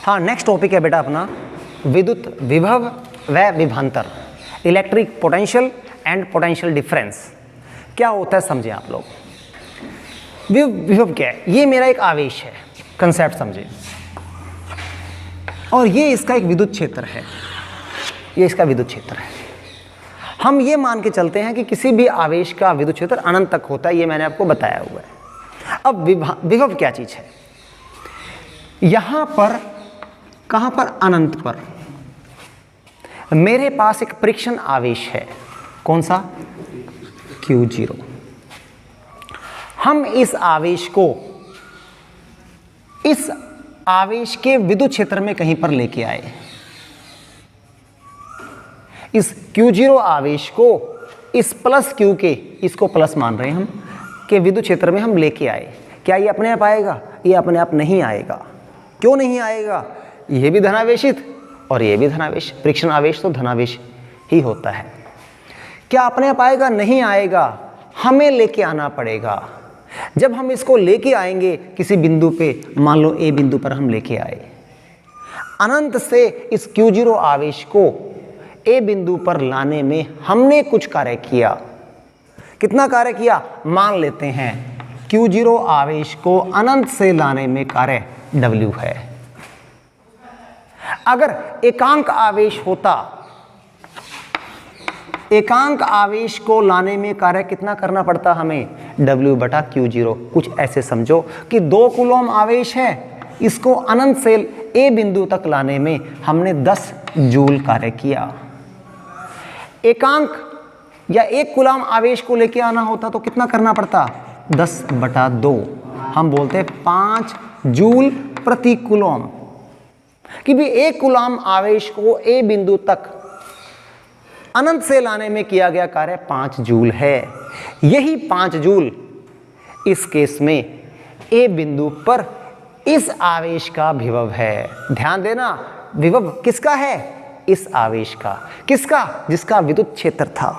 हाँ, next topic है बेटा अपना विद्युत विभव व विभवांतर, electric potential and potential difference. क्या होता है समझे आप लोग। विभव क्या है? ये मेरा एक आवेश है, कंसेप्ट समझे, और ये इसका एक विद्युत क्षेत्र है, ये इसका विद्युत क्षेत्र है। हम ये मान के चलते हैं कि किसी भी आवेश का विद्युत क्षेत्र अनंत तक होता है, ये मैंने आपको बताया हुआ है। अब विभव क्या चीज है? यहां पर, कहां पर? अनंत पर मेरे पास एक परीक्षण आवेश है, कौन सा? Q0। हम इस आवेश को इस आवेश के विद्युत क्षेत्र में कहीं पर लेके आए। इस Q0 आवेश को इस प्लस Q के, इसको प्लस मान रहे हैं हम, के विद्युत क्षेत्र में हम लेके आए। क्या ये अपने आप आएगा? ये अपने आप नहीं आएगा। क्यों नहीं आएगा? ये भी धनावेशित और ये भी धनावेश, परीक्षण आवेश तो धनावेश ही होता है। क्या अपने आप आएगा? नहीं आएगा, हमें लेके आना पड़ेगा। जब हम इसको लेके आएंगे किसी बिंदु पे, मान लो ए बिंदु पर हम लेके आए, अनंत से इस Q0 आवेश को ए बिंदु पर लाने में हमने कुछ कार्य किया। कितना कार्य किया? मान लेते हैं Q0 आवेश को अनंत से लाने में कार्य W है। अगर एकांक आवेश होता, एकांक आवेश को लाने में कार्य कितना करना पड़ता हमें? W बटा Q0। कुछ ऐसे समझो कि 2 कूलम आवेश है, इसको अनंत से ए बिंदु तक लाने में हमने 10 जूल कार्य किया। एकांक या 1 कूलम आवेश को लेके आना होता तो कितना करना पड़ता? 10 बटा 2, हम बोलते हैं 5 जूल प्रति कूलम, कि भी 1 कूलम आवेश को ए बिंदु तक अनंत से लाने में किया गया कार्य 5 जूल है। यही 5 जूल इस केस में ए बिंदु पर इस आवेश का विभव है। ध्यान देना, विभव किसका है? इस आवेश का। किसका? जिसका विद्युत क्षेत्र था।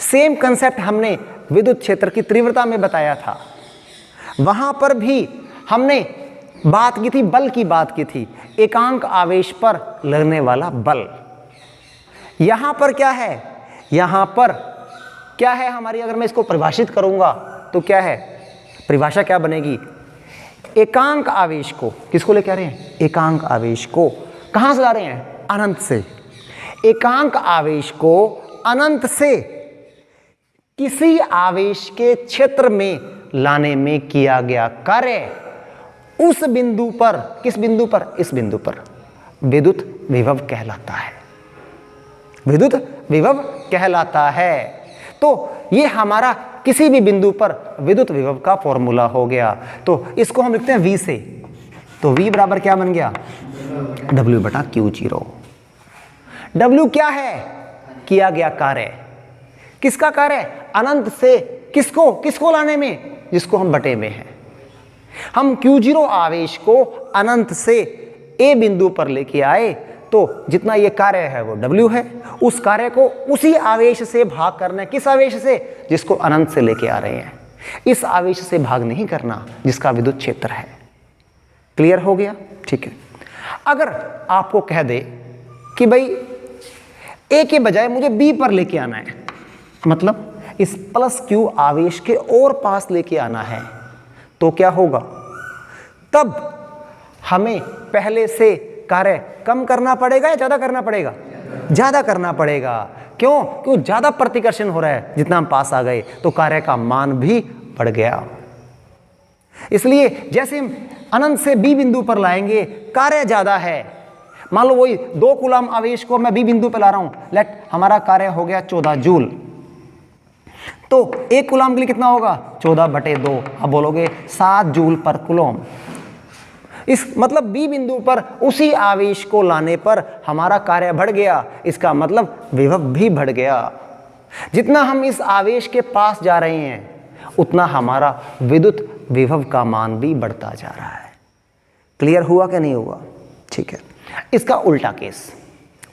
सेम कंसेप्ट हमने विद्युत क्षेत्र की तीव्रता में बताया था। वहां पर भी हमने बात की थी, बल की बात की थी, एकांक आवेश पर लगने वाला बल। यहां पर क्या है? यहां पर क्या है हमारी? अगर मैं इसको परिभाषित करूंगा तो क्या है? परिभाषा क्या बनेगी? एकांक आवेश को, किसको लेके आ रहे हैं? एकांक आवेश को कहां से ला रहे हैं? अनंत से। एकांक आवेश को अनंत से किसी आवेश के क्षेत्र में लाने में किया गया कार्य उस बिंदु पर, किस बिंदु पर? इस बिंदु पर विद्युत विभव कहलाता है। विद्युत विभव कहलाता है। तो ये हमारा किसी भी बिंदु पर विद्युत विभव का फॉर्मूला हो गया। तो इसको हम लिखते हैं V से, तो V बराबर क्या बन गया? W बटा Q0। W क्या है? किया गया कार्य। किसका कार्य? अनंत से किसको, किसको लाने में? जिसको हम बटे में हैं। हम Q0 आवेश को अनंत से ए बिंदु पर लेके आए, तो जितना ये कार्य है वो W है। उस कार्य को उसी आवेश से भाग करना है। किस आवेश से? जिसको अनंत से लेके आ रहे हैं। इस आवेश से भाग नहीं करना जिसका विद्युत क्षेत्र है। क्लियर हो गया? ठीक है। अगर आपको कह दे कि भाई ए के बजाय मुझे बी पर लेके आना है, मतलब इस प्लस Q आवेश के और पास लेके आना है, तो क्या होगा? तब हमें पहले से कार्य कम करना पड़ेगा या ज्यादा करना पड़ेगा? ज्यादा करना पड़ेगा। क्यों? क्यों? ज्यादा प्रतिकर्षण हो रहा है। जितना हम पास आ गए तो कार्य का मान भी बढ़ गया। इसलिए जैसे हम अनंत से बी बिंदु पर लाएंगे, कार्य ज्यादा है। मान लो वही 2 कूलम आवेश को मैं बी बिंदु पर ला रहा हूं, लेट हमारा कार्य हो गया 14 जूल, तो 1 कूलम के लिए कितना होगा? 14 बटे 2। अब बोलोगे 7 जूल पर कूलम। इस मतलब बी बिंदु पर उसी आवेश को लाने पर हमारा कार्य बढ़ गया। इसका मतलब विभव भी बढ़ गया। जितना हम इस आवेश के पास जा रहे हैं उतना हमारा विद्युत विभव का मान भी बढ़ता जा रहा है। क्लियर हुआ कि नहीं हुआ? ठीक है। इसका उल्टा केस,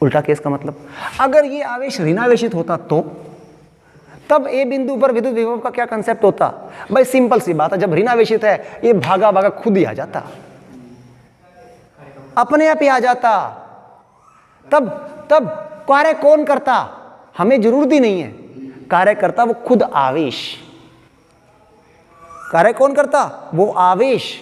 उल्टा केस का मतलब अगर ये आवेश ऋणावेशित होता तो तब ए बिंदु पर विद्युत विभव का क्या कंसेप्ट होता? भाई सिंपल सी बात है, जब ऋणावेशित है ये भागा भागा खुद ही आ जाता। अपने आप ही आ जाता। तब तब कार्य कौन करता, हमें जरूरत ही नहीं है, कार्य करता वो खुद आवेश। कार्य कौन करता, वो आवेश।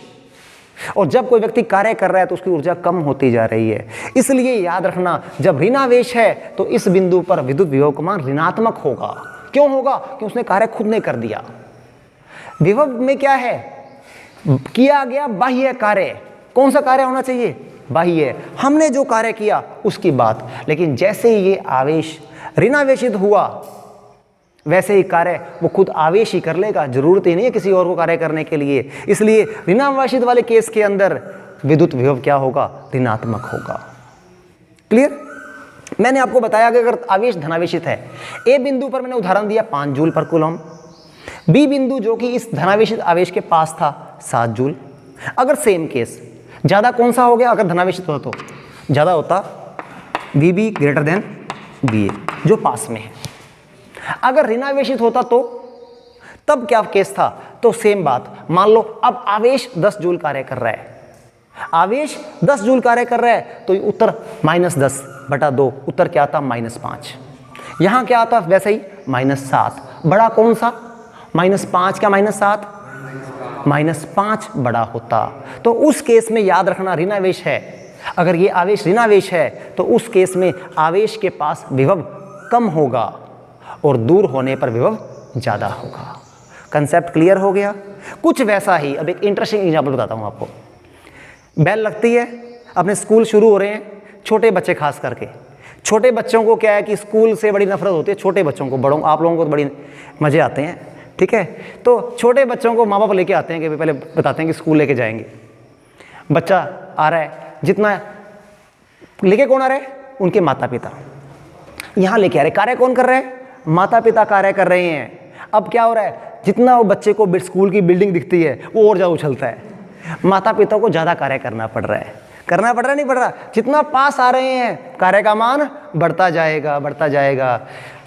और जब कोई व्यक्ति कार्य कर रहा है तो उसकी ऊर्जा कम होती जा रही है। इसलिए याद रखना, जब ऋणावेश है तो इस बिंदु पर विद्युत विभव का मान ऋणात्मक होगा। क्यों होगा, क्योंकि उसने कार्य खुद ने कर दिया। विभव में क्या है, किया गया बाह्य कार्य। कौन सा कार्य होना चाहिए, बाह्य, हमने जो कार्य किया उसकी बात। लेकिन जैसे ही ये आवेश ऋणावेशित हुआ, वैसे ही कार्य वो खुद आवेश ही कर लेगा, जरूरत ही नहीं है किसी और को कार्य करने के लिए। इसलिए ऋणावेशित वाले केस के अंदर विद्युत विभव क्या होगा, ऋणात्मक होगा। क्लियर। मैंने आपको बताया कि अगर आवेश धनावेशित है, ए बिंदु पर मैंने उदाहरण दिया 5 जूल पर कूलम, बी बिंदु जो कि इस धनावेशित आवेश के पास था 7 जूल। अगर सेम केस, ज्यादा कौन सा हो गया, अगर धनावेशित होता तो ज्यादा होता VB ग्रेटर देन VA जो पास में है। अगर ऋणावेशित होता तो तब क्या केस था, तो सेम बात। मान लो अब आवेश 10 जूल कार्य कर रहा है, आवेश 10 जूल कार्य कर रहा है, तो उत्तर -10/2, उत्तर क्या आता, -5। यहां क्या आता, वैसे ही -7। बड़ा कौन सा, -5 क्या -7, -5 बड़ा होता। तो उस केस में याद रखना ऋणावेश है, अगर ये आवेश ऋणावेश है तो उस केस में आवेश के पास विभव कम होगा और दूर होने पर विभव ज्यादा होगा। कंसेप्ट क्लियर हो गया। कुछ वैसा ही, अब एक इंटरेस्टिंग एग्जांपल बताता हूं आपको। बेल लगती है, अपने स्कूल शुरू हो रहे हैं, छोटे बच्चे खास करके, छोटे बच्चों को क्या है कि स्कूल से बड़ी नफरत होती है, छोटे बच्चों को, बड़ों आप लोगों को तो बड़ी मजे आते हैं, ठीक है। तो छोटे बच्चों को माँ बाप लेके आते हैं कि पहले बताते हैं कि स्कूल लेके जाएंगे। बच्चा आ रहा है, जितना लेके कौन आ रहा है, उनके माता पिता यहाँ लेके आ रहे। कार्य कौन कर रहे हैं, माता पिता कार्य कर रहे हैं। अब क्या हो रहा है, जितना वो बच्चे को स्कूल की बिल्डिंग दिखती है वो और ज़्यादा उछलता है। माता पिता को ज़्यादा कार्य करना पड़ रहा है, करना पड़ रहा नहीं पड़ रहा, जितना पास आ रहे हैं कार्य का मान बढ़ता जाएगा, बढ़ता जाएगा।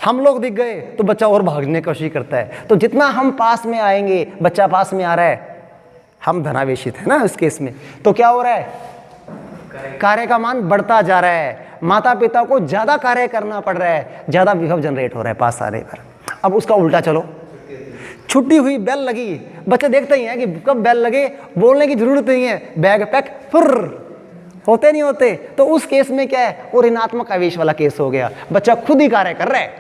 हम लोग दिख गए तो बच्चा और भागने की कोशिश करता है। तो जितना हम पास में आएंगे, बच्चा पास में आ रहा है, हम धनावेशित है ना इस केस में, तो क्या हो रहा है, कार्य का मान बढ़ता जा रहा है। माता पिता को ज्यादा कार्य करना पड़ रहा है, ज्यादा विभव जनरेट हो रहा है पास आने पर। अब उसका उल्टा चलो, छुट्टी हुई, बेल लगी, बच्चे देखते ही हैं कि कब बेल लगे, बोलने की जरूरत नहीं है, बैग पैक फुर्र, होते नहीं होते। तो उस केस में क्या है, वो ऋणात्मक आवेश वाला केस हो गया। बच्चा खुद ही कार्य कर रहा है,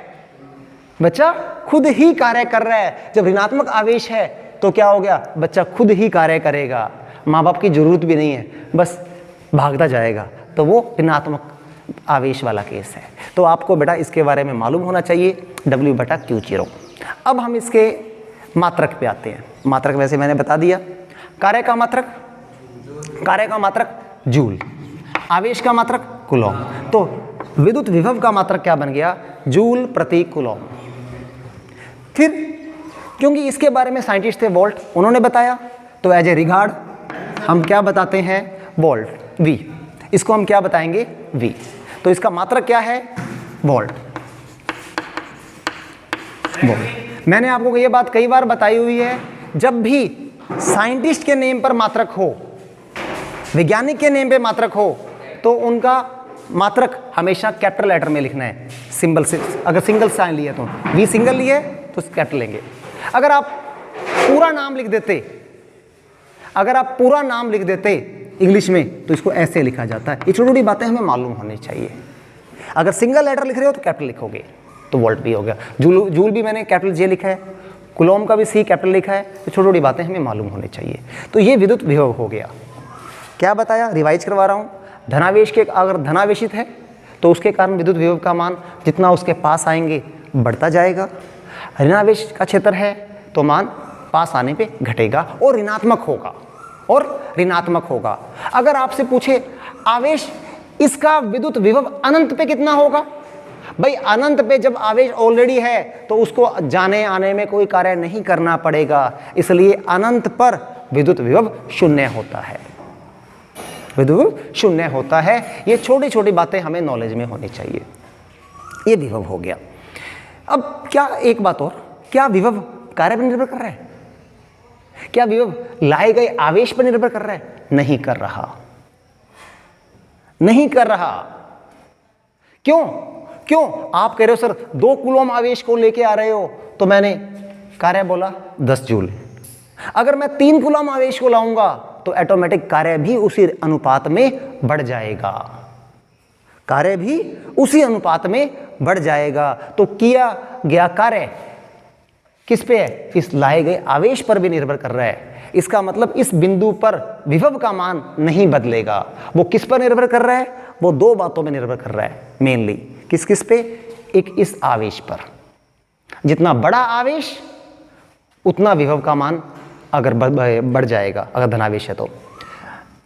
बच्चा खुद ही कार्य कर रहा है। जब ऋणात्मक आवेश है तो क्या हो गया, बच्चा खुद ही कार्य करेगा, माँ बाप की जरूरत भी नहीं है, बस भागता जाएगा। तो वो ऋणात्मक आवेश वाला केस है। तो आपको बेटा इसके बारे में मालूम होना चाहिए, W/Q0। अब हम इसके मात्रक पे आते हैं। मात्रक वैसे मैंने बता दिया, कार्य का मात्रक, कार्य का मात्रक जूल, आवेश का मात्रक कूलॉम। तो विद्युत विभव का मात्रक क्या बन गया, जूल प्रति कूलॉम। फिर क्योंकि इसके बारे में साइंटिस्ट थे वोल्ट, उन्होंने बताया, तो एज ए रिगार्ड हम क्या बताते हैं, वोल्ट, V, इसको हम क्या बताएंगे, V। तो इसका मात्रक क्या है, वोल्ट। मैंने आपको ये बात कई बार बताई हुई है, जब भी साइंटिस्ट के नेम पर मात्रक हो, वैज्ञानिक के नेम पे मात्रक हो, तो उनका मात्रक हमेशा कैपिटल लेटर में लिखना है, सिंबल से। अगर सिंगल साइन लिए तो V सिंगल लिए तो कैपिटल लेंगे। अगर आप पूरा नाम लिख देते, अगर आप पूरा नाम लिख देते इंग्लिश में, तो इसको ऐसे लिखा जाता है। ये छोटी छोटी बातें हमें मालूम होनी चाहिए। अगर सिंगल लेटर लिख रहे हो तो कैपिटल लिखोगे, तो वोल्ट भी हो गया। जूल भी मैंने कैपिटल J लिखा है, कूलॉम का भी C कैपिटल लिखा है। तो छोटी छोटी बातें हमें मालूम होनी चाहिए। तो ये विद्युत विभव हो गया। क्या बताया, रिवाइज करवा रहा हूँ। धनावेश के, अगर धनावेशित है तो उसके कारण विद्युत विभव का मान जितना उसके पास आएंगे बढ़ता जाएगा। ऋणावेश का क्षेत्र है तो मान पास आने पे घटेगा और ऋणात्मक होगा, और ऋणात्मक होगा। अगर आपसे पूछे आवेश, इसका विद्युत विभव अनंत पे कितना होगा, भाई अनंत पे जब आवेश ऑलरेडी है तो उसको जाने आने में कोई कार्य नहीं करना पड़ेगा, इसलिए अनंत पर विद्युत विभव शून्य होता है, विभव शून्य होता है। ये छोटी छोटी बातें हमें नॉलेज में होनी चाहिए। ये विभव हो गया। अब क्या, एक बात और, क्या विभव कार्य पर निर्भर कर रहा है, क्या विभव लाए गए आवेश पर निर्भर कर रहा है, नहीं कर रहा। नहीं कर रहा। क्यों? क्यों? आप कह रहे हो सर 2 कूलम आवेश को लेके आ रहे हो, तो मैंने कार्य बोला 10 जूल। अगर मैं 3 कूलम आवेश को लाऊंगा तो ऑटोमेटिक कार्य भी उसी अनुपात में बढ़ जाएगा, कार्य भी उसी अनुपात में बढ़ जाएगा। तो किया गया कार्य किस पे है? इस लाए गए आवेश पर भी निर्भर कर रहा है। इसका मतलब इस बिंदु पर विभव का मान नहीं बदलेगा। वो किस पर निर्भर कर रहा है? वो 2 बातों में निर्भर कर रहा है मेनली। किस किस पे? एक इस आवेश पर, जितना बड़ा आवेश उतना विभव का मान अगर बढ़ जाएगा, अगर धनावेश है तो।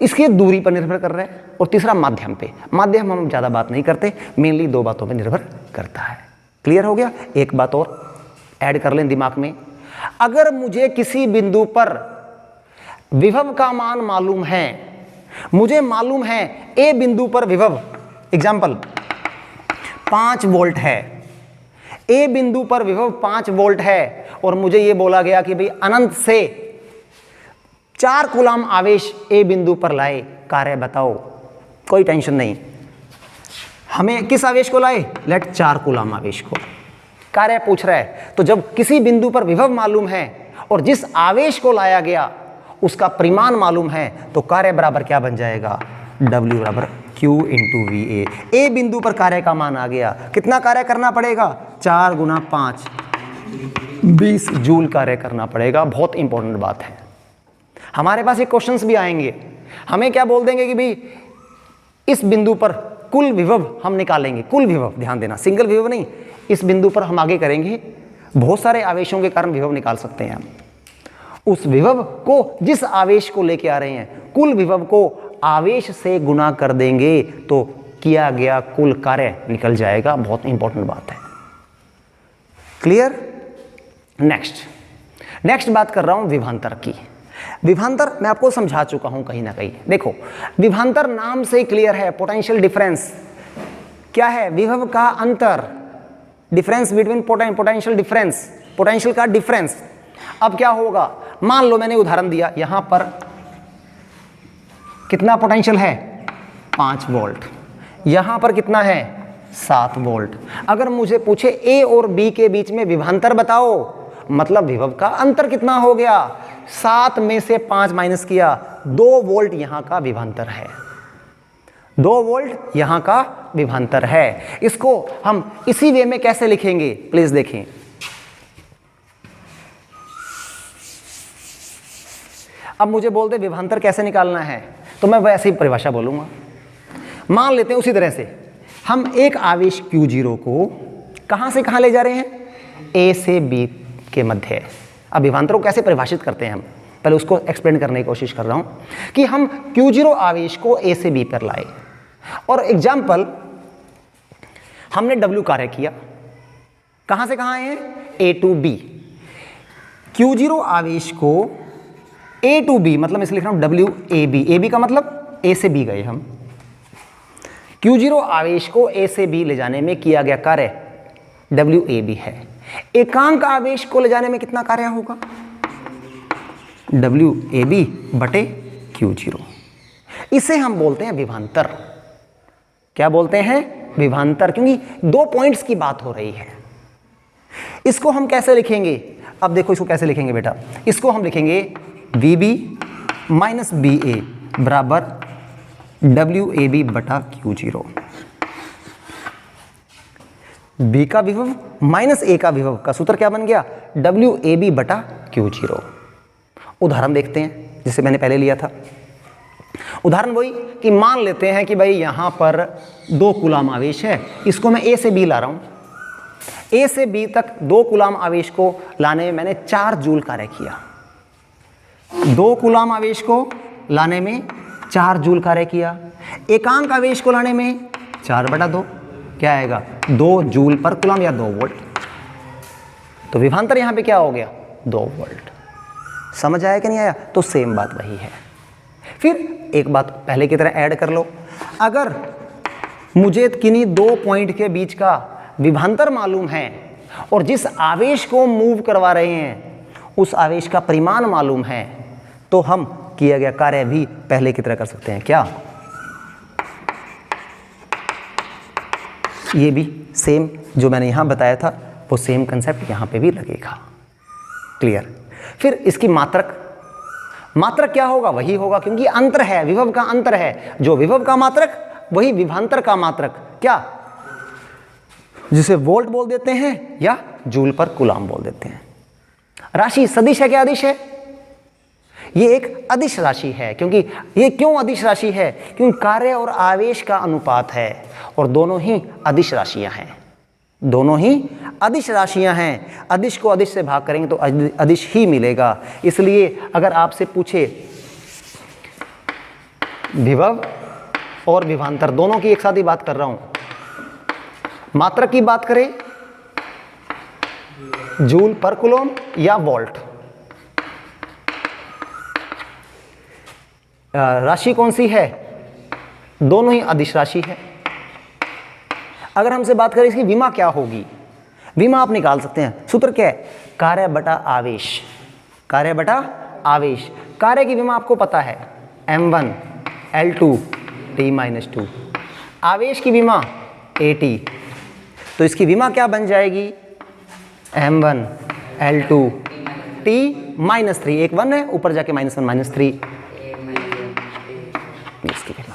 इसकी दूरी पर निर्भर कर रहा है। और तीसरा माध्यम पे। माध्यम हम ज़्यादा बात नहीं करते, मेनली 2 बातों पे निर्भर करता है। क्लियर हो गया? एक बात और ऐड कर लें दिमाग में। अगर मुझे किसी बिंदु पर विभव का मान मालूम है, मुझे मालूम है ए बिंदु पर विभव एग्जाम्पल 5 वोल्ट है, ए बिंदु पर विभव 5 वोल्ट है, और मुझे ये बोला गया कि भाई अनंत से 4 कूलम आवेश ए बिंदु पर लाए, कार्य बताओ। कोई टेंशन नहीं, हमें किस आवेश को लाए? लेट 4 कूलम आवेश को। कार्य पूछ रहा है, तो जब किसी बिंदु पर विभव मालूम है और जिस आवेश को लाया गया उसका परिमाण मालूम है, तो कार्य बराबर क्या बन जाएगा? W बराबर Q इंटू VA। ए बिंदु पर कार्य का मान आ गया। कितना कार्य करना पड़ेगा? 4 गुना 5 20 जूल कार्य करना पड़ेगा। बहुत इंपॉर्टेंट बात है। हमारे पास ये क्वेश्चंस भी आएंगे, हमें क्या बोल देंगे कि भाई इस बिंदु पर कुल विभव हम निकालेंगे। कुल विभव, ध्यान देना, सिंगल विभव नहीं। इस बिंदु पर हम आगे करेंगे, बहुत सारे आवेशों के कारण विभव निकाल सकते हैं हम। उस विभव को, जिस आवेश को लेके आ रहे हैं, कुल विभव को आवेश से गुणा कर देंगे तो किया गया कुल कार्य निकल जाएगा। बहुत इंपॉर्टेंट बात है। क्लियर? नेक्स्ट बात कर रहा हूं विभवांतर की। विभवांतर मैं आपको समझा चुका हूं कहीं ना कहीं। देखो, विभवांतर नाम से क्लियर है। पोटेंशियल डिफरेंस क्या है? विभव का अंतर, difference between potential difference, potential का डिफरेंस। अब क्या होगा? मान लो मैंने उदाहरण दिया, यहां पर कितना पोटेंशियल है? 5 वोल्ट। यहां पर कितना है? 7 वोल्ट। अगर मुझे पूछे ए और बी के बीच में विभवांतर बताओ, मतलब विभव का अंतर कितना हो गया? 7 में से 5 माइनस किया, 2 वोल्ट यहां का विभवांतर है। 2 वोल्ट यहां का विभवांतर है। इसको हम इसी वे में कैसे लिखेंगे? प्लीज देखें। अब मुझे बोलते विभवांतर कैसे निकालना है, तो मैं वैसे ही परिभाषा बोलूंगा। मान लेते हैं उसी तरह से हम एक आवेश Q0 को कहां से कहां ले जा रहे हैं? A से B के मध्य। अब विभवांतर को कैसे परिभाषित करते हैं हम, पहले उसको एक्सप्लेन करने की कोशिश कर रहा हूं कि हम Q0 आवेश को A से B पर लाए, और एग्जाम्पल हमने W कार्य किया। कहां से कहां आए हैं? A to B। Q0 आवेश को A to B, मतलब मैं इसलिए लिख रहा हूं WAB। AB का मतलब A से B गए हम। Q0 आवेश को A से B ले जाने में किया गया कार्य WAB है। एकांक आवेश को ले जाने में कितना कार्य होगा? WAB बटे Q0। इसे हम बोलते हैं विभवांतर। क्या बोलते हैं? विभवांतर, क्योंकि 2 पॉइंट्स की बात हो रही है। इसको हम कैसे लिखेंगे? अब देखो इसको कैसे लिखेंगे बेटा। इसको हम लिखेंगे VB माइनस BA बराबर WAB बटा Q0। B का विभव माइनस A का विभव का सूत्र क्या बन गया? WAB बटा Q0। उदाहरण देखते हैं जिसे मैंने पहले लिया था। उदाहरण वही कि मान लेते हैं कि भाई यहां पर 2 कूलम आवेश है, इसको मैं A से B ला रहा हूं। A से B तक 2 कूलम आवेश को लाने में मैंने 4 जूल कार्य किया। 2 कूलम आवेश को लाने में 4 जूल कार्य किया। एकांक आवेश को लाने में 4/2 क्या आएगा? 2 जूल पर कूलम या 2 वोल्ट। तो विभवांतर यहां पे क्या हो गया? 2 वोल्ट। समझ आया कि नहीं आया? तो सेम बात वही है। फिर एक बात पहले की तरह ऐड कर लो। अगर मुझे किन्हीं 2 पॉइंट के बीच का विभवांतर मालूम है और जिस आवेश को मूव करवा रहे हैं उस आवेश का परिमाण मालूम है, तो हम किया गया कार्य भी पहले की तरह कर सकते हैं। क्या? ये भी सेम जो मैंने यहाँ बताया था वो सेम कंसेप्ट यहाँ पे भी लगेगा। क्लियर। फिर इसकी मात्रक, मात्रक क्या होगा? वही होगा क्योंकि अंतर है, विभव का अंतर है। जो विभव का मात्रक वही विभवांतर का मात्रक, क्या, जिसे वोल्ट बोल देते हैं या जूल पर कूलाम बोल देते हैं। राशि सदिश है क्या अदिश है? ये एक अदिश राशि है। क्योंकि ये क्यों अदिश राशि है? क्योंकि कार्य और आवेश का अनुपात है और दोनों ही अदिश राशियां हैं, दोनों ही अदिश राशियां हैं। अदिश को अदिश से भाग करेंगे तो अदिश ही मिलेगा। इसलिए अगर आपसे पूछे विभव और विभवांतर दोनों की एक साथ ही बात कर रहा हूं, मात्रक की बात करें जूल पर कूलम या वोल्ट, राशि कौन सी है? दोनों ही अदिश राशि है। अगर हमसे बात करें इसकी विमा क्या होगी, विमा आप निकाल सकते हैं। सूत्र क्या है? कार्य बटा आवेश, कार्य बटा आवेश। कार्य की विमा आपको पता है m1 L2 T-2, आवेश की विमा AT। तो इसकी विमा क्या बन जाएगी? m1 L2 T-3, एक 1 है ऊपर जाके -1 -3 इसकी विमा।